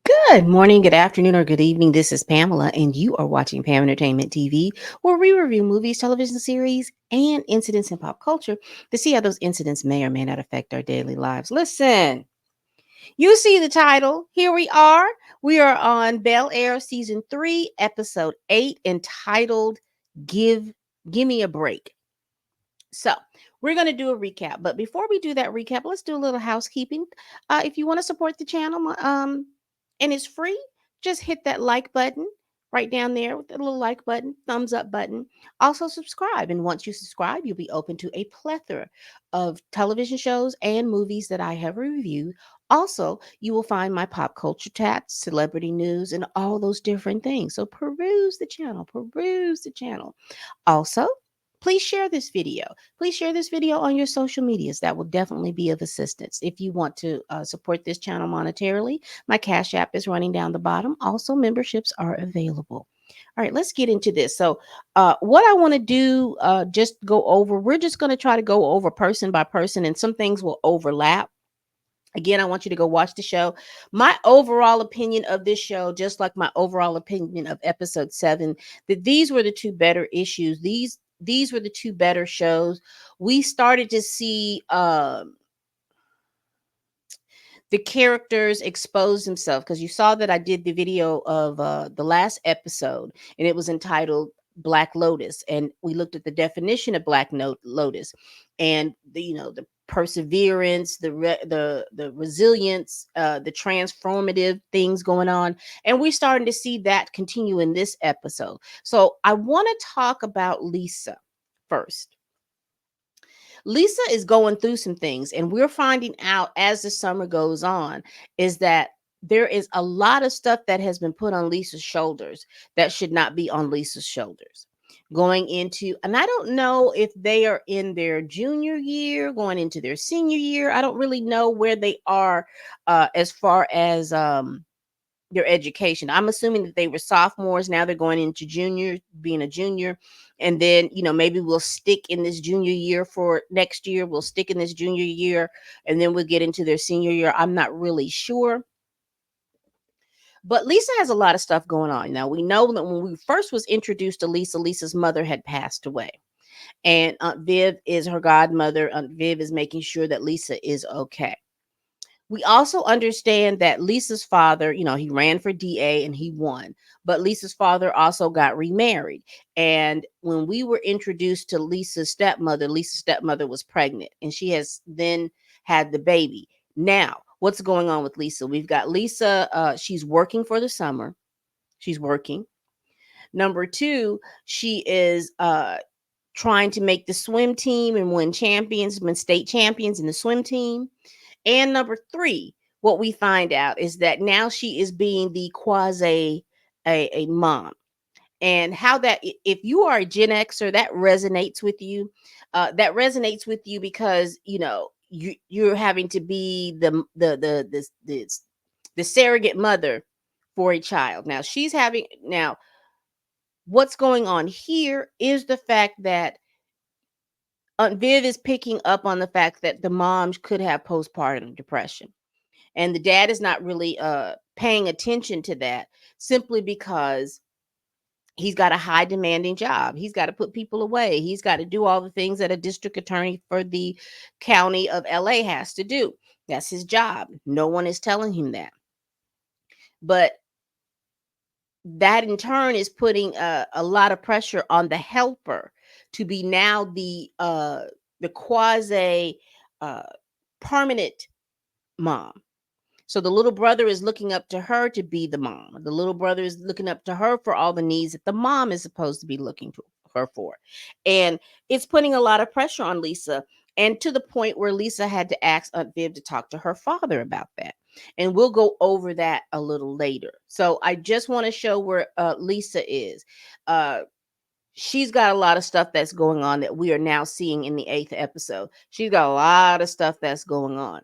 Good morning, good afternoon, or good evening. This is Pamela, and you are watching Pam Entertainment TV, where we review movies, television series, and incidents in pop culture to see how those incidents may or may not affect our daily lives. Listen, you see the title. Here we are. We are on Bel Air Season 3, Episode 8, entitled Give Gimmie a Break. So we're going to do a recap. But before we do that recap, let's do a little housekeeping. If you want to support the channel, and it's free, just hit that like button right down there with the little like button, thumbs up button. Also subscribe. And once you subscribe, you'll be open to a plethora of television shows and movies that I have reviewed. Also, you will find my pop culture chats, celebrity news, and all those different things. So peruse the channel, peruse the channel. Also, please share this video. Please share this video on your social medias. That will definitely be of assistance. If you want to support this channel monetarily, my Cash App is running down the bottom. Also, memberships are available. All right, let's get into this. So, what I want to do, just go over, we're just going to try to go over person by person, and some things will overlap. Again, I want you to go watch the show. My overall opinion of this show, just like my overall opinion of episode 7, that these were the two better issues. These were the two better shows. We started to see the characters expose themselves, because you saw that I did the video of the last episode, and it was entitled Black Lotus, and we looked at the definition of Lotus, and the perseverance, the resilience, the transformative things going on, and we're starting to see that continue in this episode. So I want to talk about Lisa first. Lisa is going through some things, and we're finding out as the summer goes on is that there is a lot of stuff that has been put on Lisa's shoulders that should not be on Lisa's shoulders. Going into, and I don't know if they are in their junior year, going into their senior year. I don't really know where they are as far as their education. I'm assuming that they were sophomores. Now they're going into junior, being a junior. And then, maybe we'll stick in this junior year for next year. We'll stick in this junior year, and then we'll get into their senior year. I'm not really sure. But Lisa has a lot of stuff going on. Now, we know that when we first was introduced to Lisa, Lisa's mother had passed away. And Aunt Viv is her godmother. Aunt Viv is making sure that Lisa is okay. We also understand that Lisa's father, he ran for DA and he won, but Lisa's father also got remarried. And when we were introduced to Lisa's stepmother was pregnant, and she has then had the baby. Now, what's going on with Lisa? We've got Lisa, she's working for the summer. She's working. Number two, she is trying to make the swim team and win state champions in the swim team. And number three, what we find out is that now she is being the quasi a mom. And how that, if you are a Gen Xer, that resonates with you. That resonates with you because you're having to be the surrogate mother for a child. Now what's going on here is the fact that Aunt Viv is picking up on the fact that the moms could have postpartum depression. And the dad is not really paying attention to that, simply because he's got a high demanding job. He's got to put people away. He's got to do all the things that a district attorney for the county of LA has to do. That's his job. No one is telling him that. But that in turn is putting a lot of pressure on the helper to be now the quasi permanent mom. So the little brother is looking up to her to be the mom. The little brother is looking up to her for all the needs that the mom is supposed to be looking to her for. And it's putting a lot of pressure on Lisa, and to the point where Lisa had to ask Aunt Viv to talk to her father about that. And we'll go over that a little later. So I just want to show where Lisa is. She's got a lot of stuff that's going on that we are now seeing in the 8th episode. She's got a lot of stuff that's going on.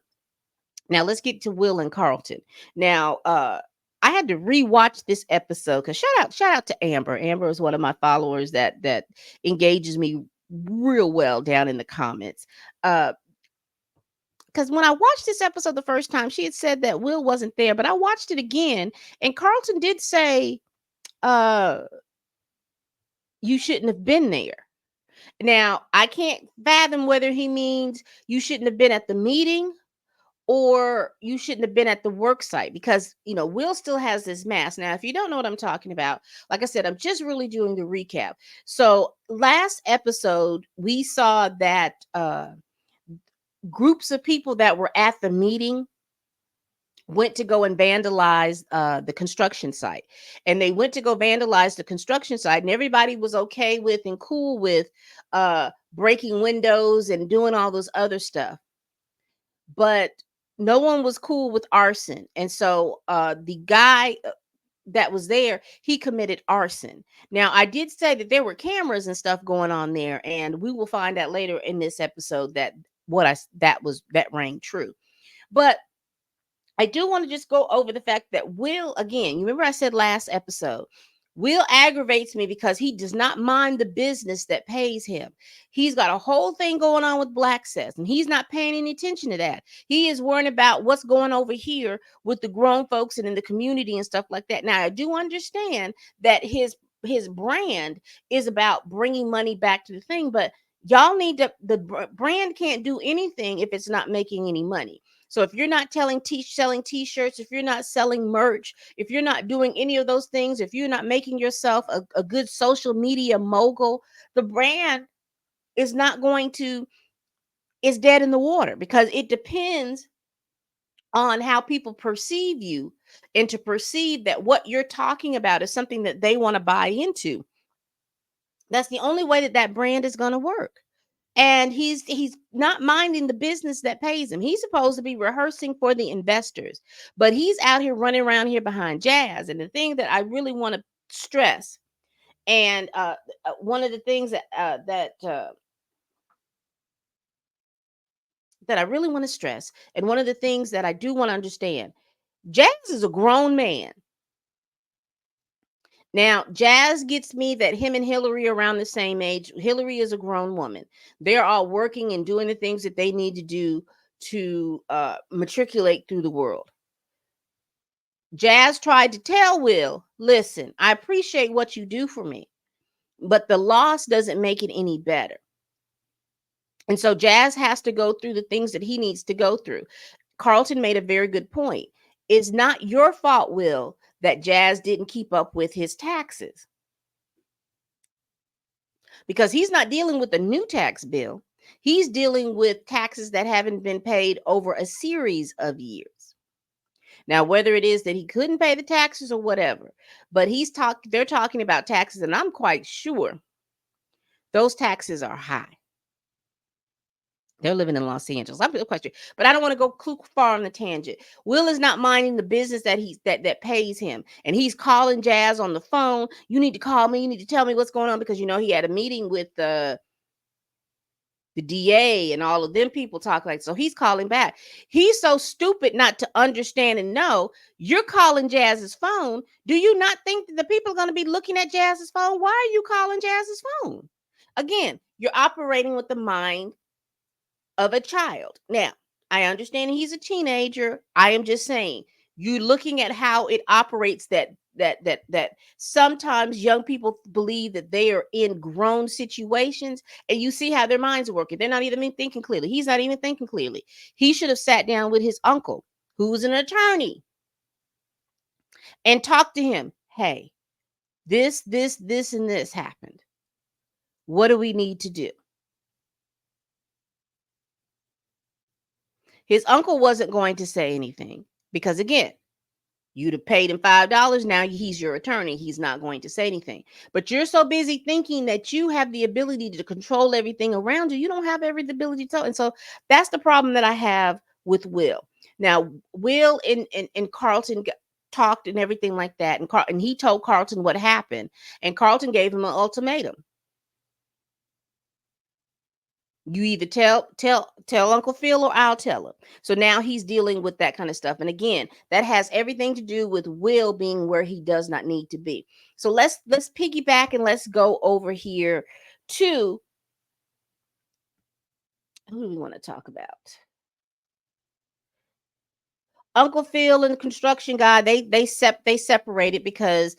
Now let's get to Will and Carlton. Now, I had to rewatch this episode because shout out to Amber. Amber is one of my followers that engages me real well down in the comments. because when I watched this episode the first time, she had said that Will wasn't there, but I watched it again, and Carlton did say, uh, you shouldn't have been there. Now, I can't fathom whether he means you shouldn't have been at the meeting or you shouldn't have been at the work site, because Will still has this mask. Now, if you don't know what I'm talking about, like I said, I'm just really doing the recap. So last episode we saw that groups of people that were at the meeting went to go and vandalize the construction site, and they went to go vandalize the construction site, and everybody was okay with and cool with breaking windows and doing all those other stuff, but no one was cool with arson. And so the guy that was there, he committed arson. Now, I did say that there were cameras and stuff going on there, and we will find out later in this episode that that rang true. But I do want to just go over the fact that Will, again, you remember I said last episode, Will aggravates me because he does not mind the business that pays him. He's got a whole thing going on with Black Says, and he's not paying any attention to that. He is worrying about what's going over here with the grown folks and in the community and stuff like that. Now, I do understand that his brand is about bringing money back to the thing, but y'all need to, brand can't do anything if it's not making any money. So if you're not selling t-shirts, if you're not selling merch, if you're not doing any of those things, if you're not making yourself a good social media mogul, the brand is not going to, is dead in the water, because it depends on how people perceive you, and to perceive that what you're talking about is something that they want to buy into. That's the only way that that brand is going to work. And he's not minding the business that pays him. He's supposed to be rehearsing for the investors, but he's out here running around here behind Jazz. And the thing that I really want to stress, and one of the things that I really want to stress, and one of the things that I do want to understand, Jazz is a grown man. Now, Jazz gets me that him and Hillary are around the same age. Hillary is a grown woman. They're all working and doing the things that they need to do to matriculate through the world. Jazz tried to tell Will, listen, I appreciate what you do for me, but the loss doesn't make it any better. And so Jazz has to go through the things that he needs to go through. Carlton made a very good point. It's not your fault, Will, that Jazz didn't keep up with his taxes, because he's not dealing with a new tax bill. He's dealing with taxes that haven't been paid over a series of years. Now, whether it is that he couldn't pay the taxes or whatever, but they're talking about taxes, and I'm quite sure those taxes are high. They're living in Los Angeles. I'm a question, but I don't want to go too far on the tangent. Will is not minding the business that pays him, and he's calling Jazz on the phone. You need to call me. You need to tell me what's going on, because he had a meeting with the DA and all of them people talk like, so he's calling back. He's so stupid not to understand and know you're calling Jazz's phone. Do you not think that the people are going to be looking at Jazz's phone? Why are you calling Jazz's phone? Again, you're operating with the mind of a child. Now, I understand he's a teenager. I am just saying, you looking at how it operates, that sometimes young people believe that they are in grown situations, and you see how their minds are working. They're not even thinking clearly. He's not even thinking clearly. He should have sat down with his uncle, who's an attorney, and talked to him. Hey, this, and this happened. What do we need to do? His uncle wasn't going to say anything, because, again, you'd have paid him $5. Now he's your attorney. He's not going to say anything. But you're so busy thinking that you have the ability to control everything around you. You don't have every ability to. And so that's the problem that I have with Will. Now, Will and Carlton talked and everything like that. And he told Carlton what happened. And Carlton gave him an ultimatum. You either tell Uncle Phil, or I'll tell him. So now he's dealing with that kind of stuff. And again, that has everything to do with Will being where he does not need to be. So let's piggyback and let's go over here to, who do we want to talk about? Uncle Phil and the construction guy, they separated because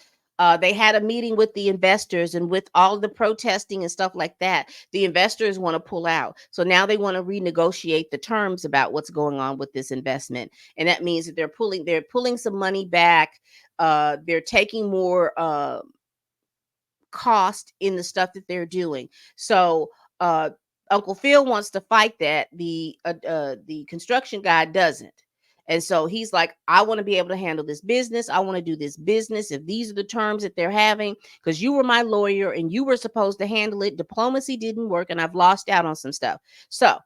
they had a meeting with the investors, and with all the protesting and stuff like that, the investors want to pull out. So now they want to renegotiate the terms about what's going on with this investment, and that means that they're pulling some money back. They're taking more cost in the stuff that they're doing. So uh Uncle Phil wants to fight that. The construction guy doesn't. And so he's like, I want to be able to handle this business. I want to do this business. If these are the terms that they're having, because you were my lawyer and you were supposed to handle it. Diplomacy didn't work and I've lost out on some stuff. So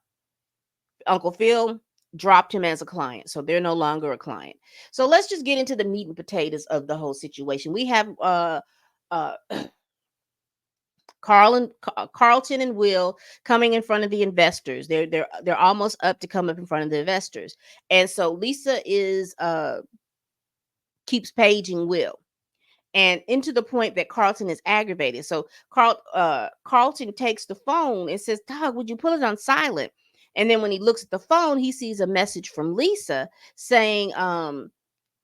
Uncle Phil dropped him as a client. So they're no longer a client. So let's just get into the meat and potatoes of the whole situation. We have uh Carlton and Will coming in front of the investors. They're almost up to come up in front of the investors. And so Lisa is keeps paging Will. And into the point that Carlton is aggravated. So Carlton takes the phone and says, Dog, would you put it on silent? And then when he looks at the phone, he sees a message from Lisa saying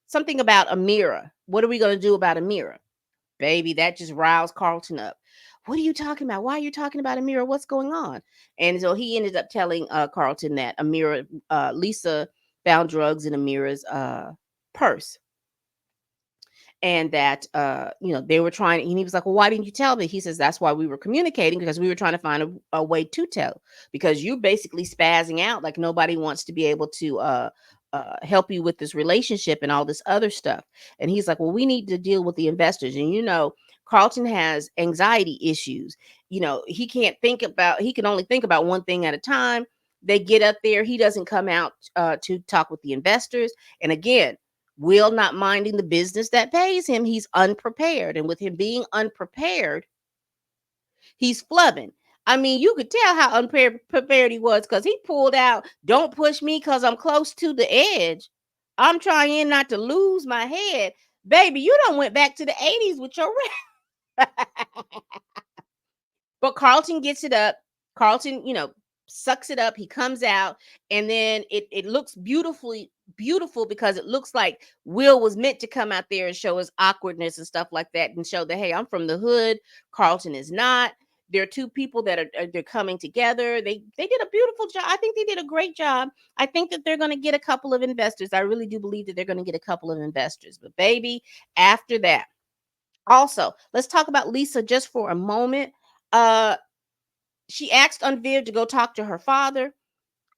something about Amira. What are we going to do about Amira? Baby, that just roused Carlton up. What are you talking about? Why are you talking about Amira? What's going on? And so he ended up telling Carlton that Lisa found drugs in Amira's purse, and that they were trying, and he was like, well, why didn't you tell me? He says, that's why we were communicating, because we were trying to find a way to tell, because you're basically spazzing out like nobody wants to be able to help you with this relationship and all this other stuff. And he's like, well, we need to deal with the investors. And Carlton has anxiety issues. He can only think about one thing at a time. They get up there, he doesn't come out to talk with the investors. And again, Will not minding the business that pays him, he's unprepared. And with him being unprepared, he's flubbing. I mean, you could tell how unprepared he was, because he pulled out, don't push me because I'm close to the edge. I'm trying not to lose my head. Baby, you done went back to the 80s with your But Carlton gets it up. Carlton, sucks it up. He comes out, and then it looks beautiful, because it looks like Will was meant to come out there and show his awkwardness and stuff like that, and show that, hey, I'm from the hood. Carlton is not. There are two people that they're coming together. They did a beautiful job. I think they did a great job. I think that they're going to get a couple of investors. I really do believe that they're going to get a couple of investors. But baby, after that, also, let's talk about Lisa just for a moment. Uh, she asked Viv to go talk to her father.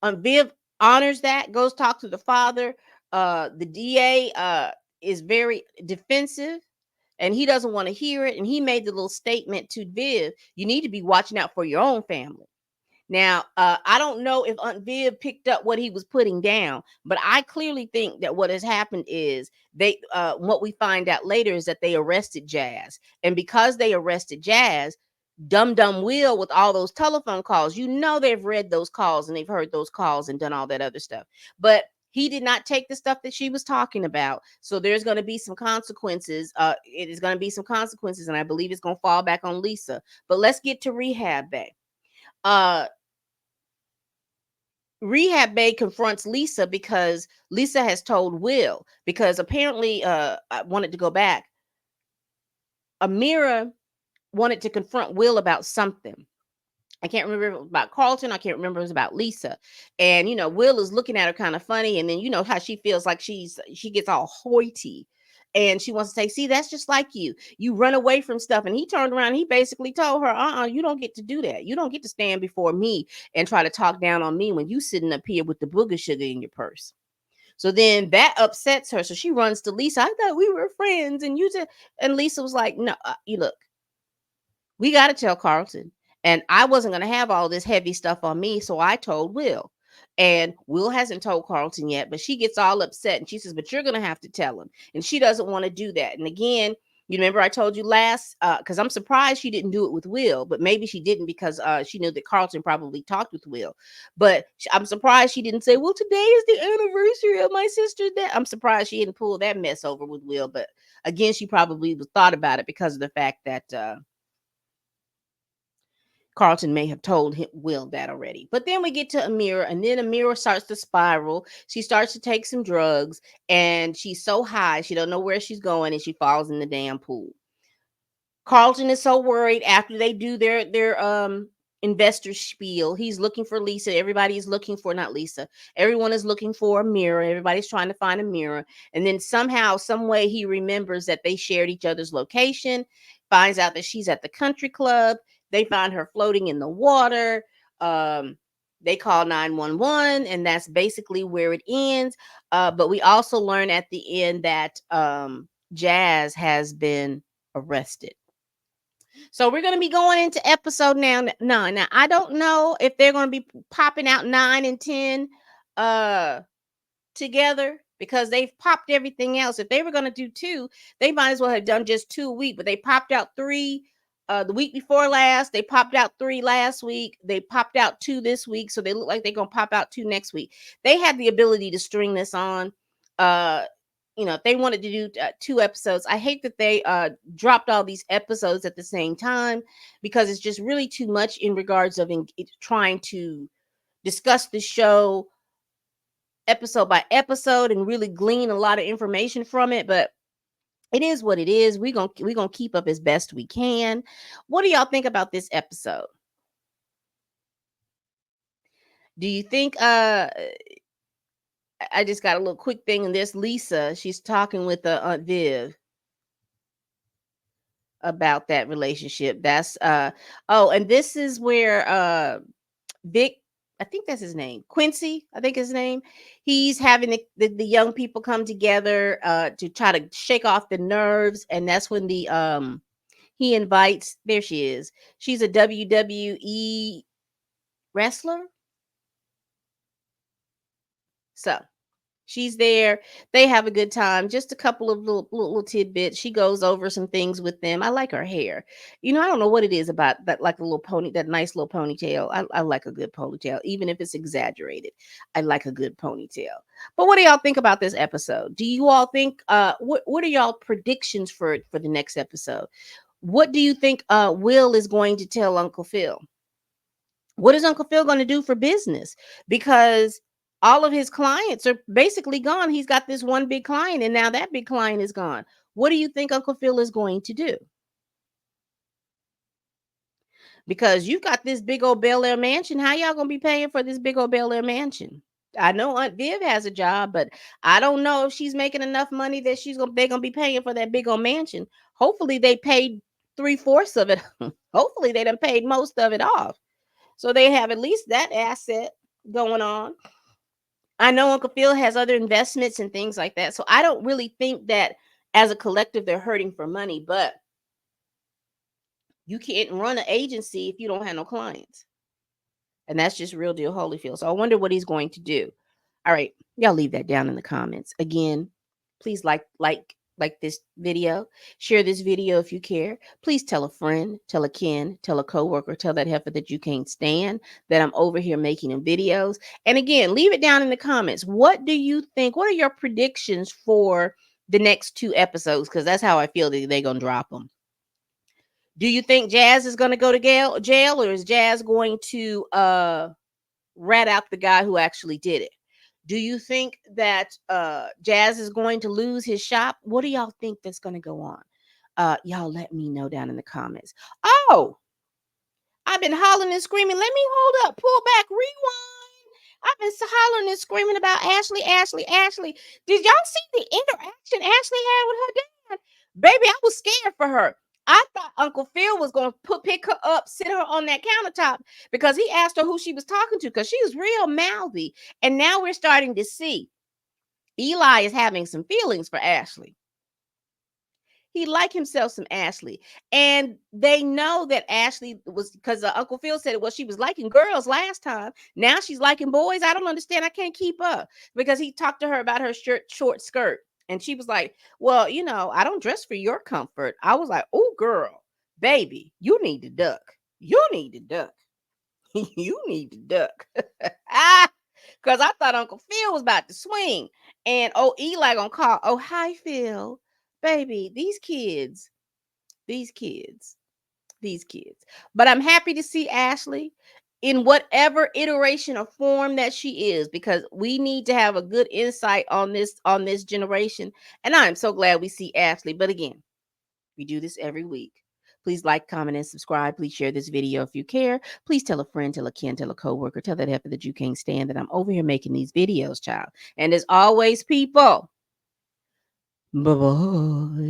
Viv honors that, goes talk to the father. The DA is very defensive, and he doesn't want to hear it. And he made the little statement to Viv, you need to be watching out for your own family. Now, I don't know if Aunt Viv picked up what he was putting down, but I clearly think that what has happened is what we find out later is that they arrested Jazz. And because they arrested Jazz, Dum Will, with all those telephone calls, they've read those calls and they've heard those calls and done all that other stuff. But he did not take the stuff that she was talking about. So there's going to be some consequences. It is going to be some consequences, and I believe it's going to fall back on Lisa. But let's get to Rehab Bay. Uh, Rehab Bay confronts Lisa because Lisa has told Will, because apparently, I wanted to go back. Amira wanted to confront Will about something. I can't remember if it was about Carlton. I can't remember if it was about Lisa. And Will is looking at her kind of funny, and then you know how she feels like she gets all hoity. And she wants to say, see, that's just like you. You run away from stuff. And he turned around and he basically told her, you don't get to do that. You don't get to stand before me and try to talk down on me when you sitting up here with the booger sugar in your purse. So then that upsets her. So she runs to Lisa. I thought we were friends. And and Lisa was like, no, you look, we got to tell Carlton. And I wasn't going to have all this heavy stuff on me. So I told Will. And Will hasn't told Carlton yet, but she gets all upset and she says, but you're going to have to tell him. And she doesn't want to do that. And again, you remember I told you last, because I'm surprised she didn't do it with Will, but maybe she didn't because she knew that Carlton probably talked with Will. But I'm surprised she didn't say, well, today is the anniversary of my sister's death. I'm surprised she didn't pull that mess over with Will. But again, she probably thought about it because of the fact that Carlton may have told him Will that already. But then we get to Amira, and then Amira starts to spiral. She starts to take some drugs, and she's so high she don't know where she's going, and she falls in the damn pool. Carlton is so worried after they do their investor spiel. He's looking for Lisa. Everybody is looking for, not Lisa. Everyone is looking for a mirror. Everybody's trying to find a mirror. And then somehow, some way, he remembers that they shared each other's location. Finds out that she's at the country club. They find her floating in the water. Um, they call 911, and that's basically where it ends. But we also learn at the end that Jazz has been arrested. So we're going to be going into episode now 9. Now I don't know if they're going to be popping out 9 and 10 uh together, because they've popped everything else. If they were going to do 2, they might as well have done just 2 a week, but they popped out 3 the week before last. They popped out 3 last week. They popped out 2 this week, so they look like they're going to pop out 2 next week. They had the ability to string this on. uh if they wanted to do 2 episodes. I hate that they dropped all these episodes at the same time, because it's just really too much in regards of trying to discuss the show episode by episode and really glean a lot of information from it. But it is what it is. We're gonna keep up as best we can. What do y'all think about this episode? Do you think I just got a little quick thing in this. Lisa, she's talking with Aunt Viv about that relationship. That's oh, and this is where Vic, I think that's his name, Quincy, I think his name. He's having the young people come together to try to shake off the nerves, and that's when the he invites, there she is. She's a WWE wrestler. So she's there. They have a good time. Just a couple of little tidbits. She goes over some things with them. I like her hair. I don't know what it is about that, like a little pony, that nice little ponytail. I like a good ponytail, even if it's exaggerated. I like a good ponytail. But what do y'all think about this episode? Do you all think what are y'all predictions for the next episode? What do you think Will is going to tell Uncle Phil? What is Uncle Phil going to do for business? Because all of his clients are basically gone. He's got this one big client, and now that big client is gone. What do you think Uncle Phil is going to do? Because you've got this big old Bel Air mansion. How y'all going to be paying for this big old Bel Air mansion? I know Aunt Viv has a job, but I don't know if she's making enough money that they're gonna be paying for that big old mansion. Hopefully they paid 3/4 of it. Hopefully they done paid most of it off. So they have at least that asset going on. I know Uncle Phil has other investments and things like that. So I don't really think that as a collective they're hurting for money, but you can't run an agency if you don't have no clients. And that's just real deal Holyfield. So I wonder what he's going to do. All right, y'all leave that down in the comments. Again, please like this video, share this video if you care. Please tell a friend, tell a kin, tell a coworker, tell that heifer that you can't stand that I'm over here making them videos. And again, leave it down in the comments. What do you think? What are your predictions for the next 2 episodes? Because that's how I feel that they're gonna drop them. Do you think Jazz is gonna go to jail, or is Jazz going to rat out the guy who actually did it? Do you think that Jazz is going to lose his shop? What do y'all think that's going to go on? Y'all let me know down in the comments. Oh, I've been hollering and screaming. Let me hold up, pull back, rewind. I've been hollering and screaming about Ashley, Ashley, Ashley. Did y'all see the interaction Ashley had with her dad? Baby, I was scared for her. I thought Uncle Phil was going to pick her up, sit her on that countertop, because he asked her who she was talking to, because she was real mouthy. And now we're starting to see Eli is having some feelings for Ashley. He liked himself some Ashley. And they know that Ashley was, because Uncle Phil said, well, she was liking girls last time. Now she's liking boys. I don't understand. I can't keep up, because he talked to her about her short skirt. And she was like, well, I don't dress for your comfort. I was like, oh, girl, baby, you need to duck. You need to duck. You need to duck. Because I thought Uncle Phil was about to swing. And Eli gonna call. Oh, hi, Phil. Baby, these kids, these kids. But I'm happy to see Ashley in whatever iteration or form that she is, because we need to have a good insight on this generation. And I'm so glad we see Ashley. But again, we do this every week. Please like, comment, and subscribe. Please share this video if you care. Please tell a friend, tell a kin, tell a coworker, tell that heifer that you can't stand that I'm over here making these videos, child. And as always, people, bye bye.